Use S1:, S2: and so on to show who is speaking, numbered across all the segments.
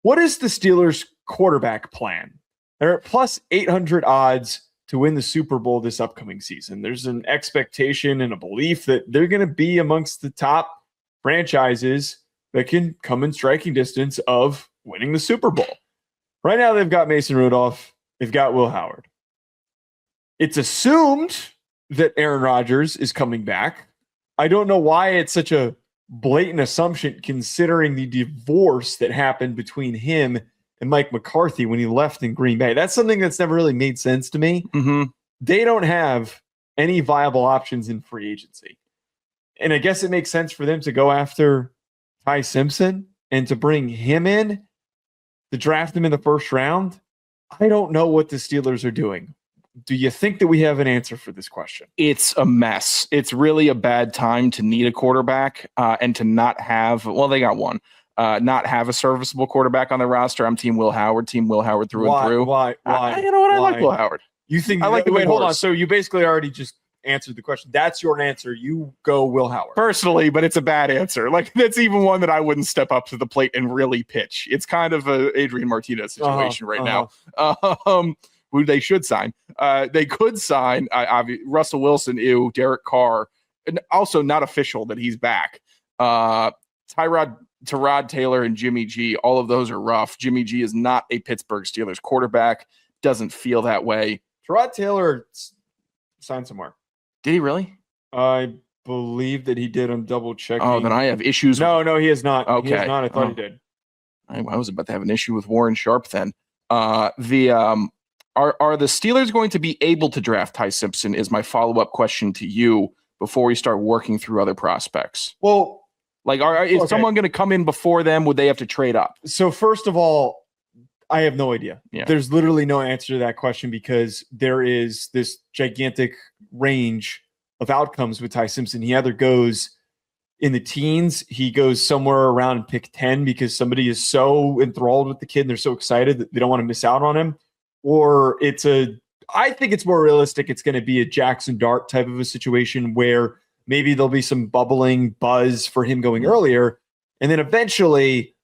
S1: What is the Steelers' quarterback plan? They're at plus 800 odds to win the Super Bowl this upcoming season. There's an expectation and a belief that they're going to be amongst the top franchises that can come in striking distance of winning the Super Bowl. Right now, they've got Mason Rudolph. They've got Will Howard. It's assumed that Aaron Rodgers is coming back. I don't know why it's such a blatant assumption considering the divorce that happened between him and Mike McCarthy when he left in Green Bay. That's something that's never really made sense to me.
S2: Mm-hmm.
S1: They don't have any viable options in free agency. And I guess it makes sense for them to go after Ty Simpson and to bring him in, to draft him in the first round. I don't know what the Steelers are doing. Do you think that we have an answer for this question?
S2: It's a mess. It's really a bad time to need a quarterback and to not have, well, they got one, not have a serviceable quarterback on the roster. I'm Team Will Howard through and through.
S1: Why?
S2: You know what? I like Will Howard.
S1: You think
S2: I like the
S1: wait, hold on. So you basically already just answered the question. That's your answer. You go Will Howard.
S2: Personally, but it's a bad answer. Like, that's even one that I wouldn't step up to the plate and really pitch. It's kind of a Adrian Martinez situation right now. Who they should sign. They could sign Russell Wilson, Derek Carr, and also not official that he's back. Tyrod Taylor and Jimmy G, all of those are rough. Jimmy G is not a Pittsburgh Steelers quarterback. Doesn't feel that way.
S1: Tyrod Taylor signed somewhere.
S2: Did he really?
S1: I believe that he did. I'm double checking.
S2: Oh, then I have issues.
S1: No, he has not.
S2: Okay.
S1: He has not. I thought he did.
S2: I was about to have an issue with Warren Sharp then. Are the Steelers going to be able to draft Ty Simpson is my follow-up question to you before we start working through other prospects.
S1: Well,
S2: like, is someone going to come in before them? Would they have to trade up?
S1: So first of all, I have no idea.
S2: Yeah.
S1: There's literally no answer to that question because there is this gigantic range of outcomes with Ty Simpson. He either goes in the teens, he goes somewhere around pick 10 because somebody is so enthralled with the kid and they're so excited that they don't want to miss out on him. Or I think it's more realistic. It's going to be a Jackson Dart type of a situation where maybe there'll be some bubbling buzz for him going earlier. And then eventually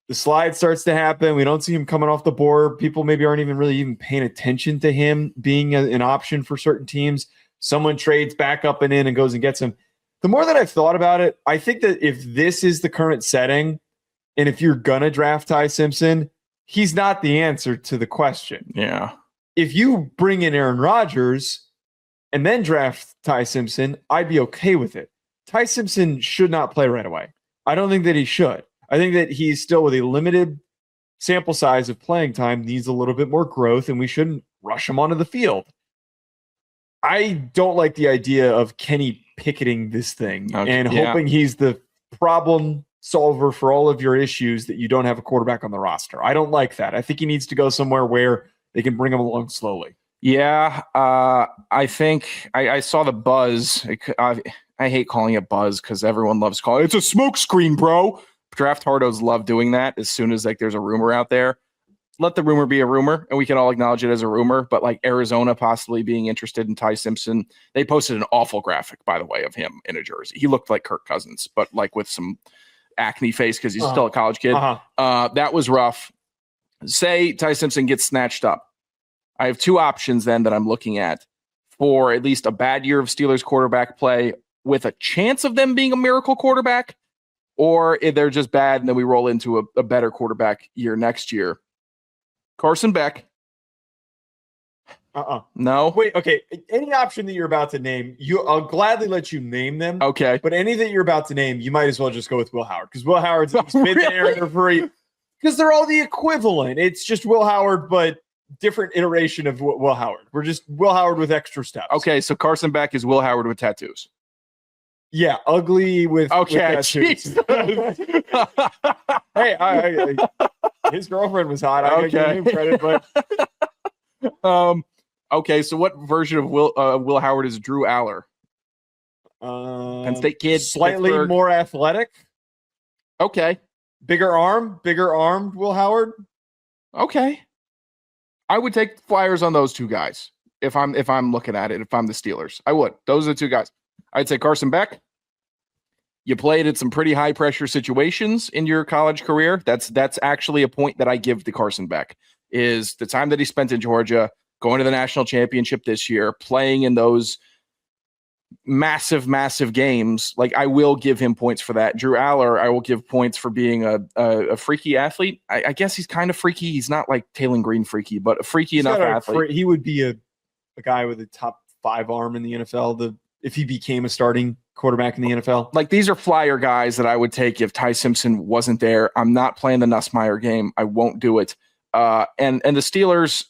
S1: the slide starts to happen. We don't see him coming off the board. People maybe aren't even paying attention to him being an option for certain teams. Someone trades back up and in and goes and gets him. The more that I've thought about it, I think that if this is the current setting, and if you're going to draft Ty Simpson, he's not the answer to the question.
S2: Yeah.
S1: If you bring in Aaron Rodgers and then draft Ty Simpson, I'd be okay with it. Ty Simpson should not play right away. I don't think that he should. I think that he's still with a limited sample size of playing time, needs a little bit more growth, and we shouldn't rush him onto the field. I don't like the idea of Kenny picketing this thing and hoping he's the problem solver for all of your issues that you don't have a quarterback on the roster. I don't like that. I think he needs to go somewhere where they can bring him along slowly.
S2: Yeah, I think I saw the buzz. I hate calling it buzz because everyone loves calling it. It's a smoke screen, bro. Draft hardos love doing that as soon as there's a rumor out there. Let the rumor be a rumor, and we can all acknowledge it as a rumor. But like Arizona possibly being interested in Ty Simpson, they posted an awful graphic, by the way, of him in a jersey. He looked like Kirk Cousins, but like with some acne face because he's still a college kid. That was rough. Say Ty Simpson gets snatched up. I have two options then that I'm looking at for at least a bad year of Steelers quarterback play with a chance of them being a miracle quarterback, or if they're just bad and then we roll into a better quarterback year next year. Carson Beck. No.
S1: Wait, okay. Any option that you're about to name, I'll gladly let you name them.
S2: Okay.
S1: But any that you're about to name, you might as well just go with Will Howard because Will Howard's been there for because they're all the equivalent. It's just Will Howard, but different iteration of Will Howard. We're just Will Howard with extra steps.
S2: Okay, so Carson Beck is Will Howard with tattoos.
S1: Yeah, ugly with tattoos. Hey, his girlfriend was hot. I give him credit, but
S2: okay. So what version of Will Howard is Drew Aller? Penn State kid,
S1: slightly
S2: Pittsburgh.
S1: more athletic.
S2: Okay,
S1: bigger armed Will Howard.
S2: Okay, I would take flyers on those two guys if I'm looking at it. If I'm the Steelers, I would. Those are the two guys. I'd say Carson Beck You played at some pretty high pressure situations in your college career. That's actually a point that I give to Carson Beck, is the time that he spent in Georgia, going to the national championship this year, playing in those massive games. Like, I will give him points for that. Drew Aller, I will give points for being a freaky athlete. I guess he's kind of freaky. He's not like Taylor Green freaky, but a freaky enough athlete.
S1: He would be a guy with a top 5 arm in the NFL. If he became a starting quarterback in the NFL.
S2: Like, these are flyer guys that I would take if Ty Simpson wasn't there. I'm not playing the Nussmeier game. I won't do it. And the Steelers,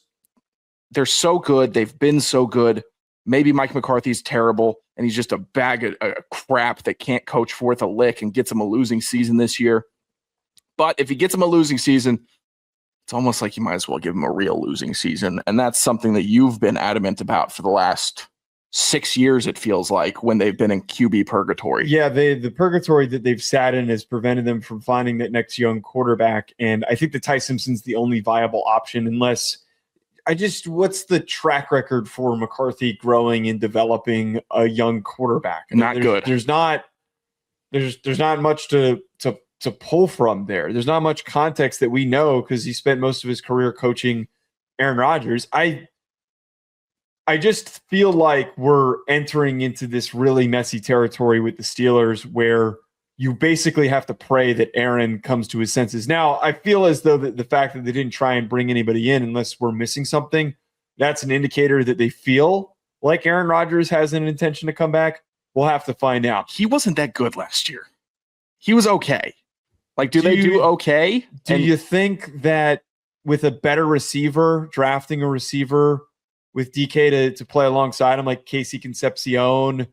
S2: they're so good. They've been so good. Maybe Mike McCarthy's terrible, and he's just a bag of crap that can't coach worth a lick and gets him a losing season this year. But if he gets him a losing season, it's almost like you might as well give him a real losing season. And that's something that you've been adamant about for the last 6 years, it feels like, when they've been in QB purgatory.
S1: Yeah, the purgatory that they've sat in has prevented them from finding that next young quarterback. And I think that Ty Simpson's the only viable option, unless what's the track record for McCarthy growing and developing a young quarterback?
S2: Not good.
S1: There's not much to pull from there. There's not much context that we know, because he spent most of his career coaching Aaron Rodgers. I just feel like we're entering into this really messy territory with the Steelers, where you basically have to pray that Aaron comes to his senses. Now, I feel as though the fact that they didn't try and bring anybody in unless we're missing something, that's an indicator that they feel like Aaron Rodgers has an intention to come back. We'll have to find out.
S2: He wasn't that good last year. He was okay. Like, do they do okay?
S1: Do you think that with a better receiver, drafting a receiver with DK to play alongside him, like Casey Concepcion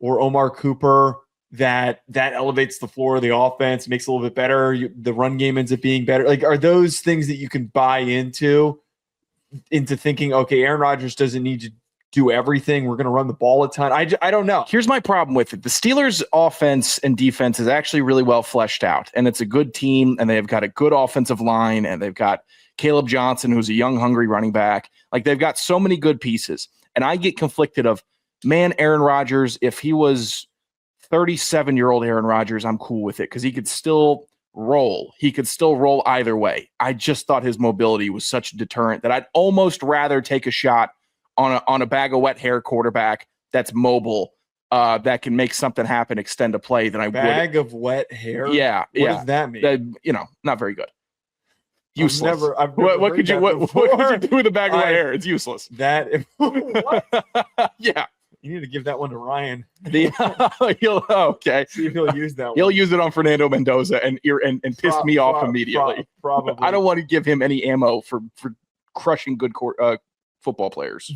S1: or Omar Cooper, that elevates the floor of the offense, makes it a little bit better? The run game ends up being better. Like, are those things that you can buy into thinking, okay, Aaron Rodgers doesn't need to do everything, we're going to run the ball a ton? I don't know.
S2: Here's my problem with it. The Steelers' offense and defense is actually really well fleshed out, and it's a good team, and they've got a good offensive line, and they've got Caleb Johnson, who's a young, hungry running back. Like, they've got so many good pieces, and I get conflicted of, man, Aaron Rodgers, if he was 37-year-old Aaron Rodgers, I'm cool with it, because he could still roll. He could still roll either way. I just thought his mobility was such a deterrent that I'd almost rather take a shot on a bag of wet hair quarterback that's mobile, that can make something happen, extend a play, than I would.
S1: Bag of wet hair?
S2: Yeah.
S1: What does that mean?
S2: Not very good. Useless.
S1: I've never
S2: what could you do with a bag of wet hair? It's useless.
S1: What?
S2: Yeah.
S1: You need to give that one to Ryan.
S2: Okay.
S1: See if he'll use that one.
S2: He'll use it on Fernando Mendoza and piss me off immediately.
S1: Probably.
S2: I don't want to give him any ammo for crushing good football players.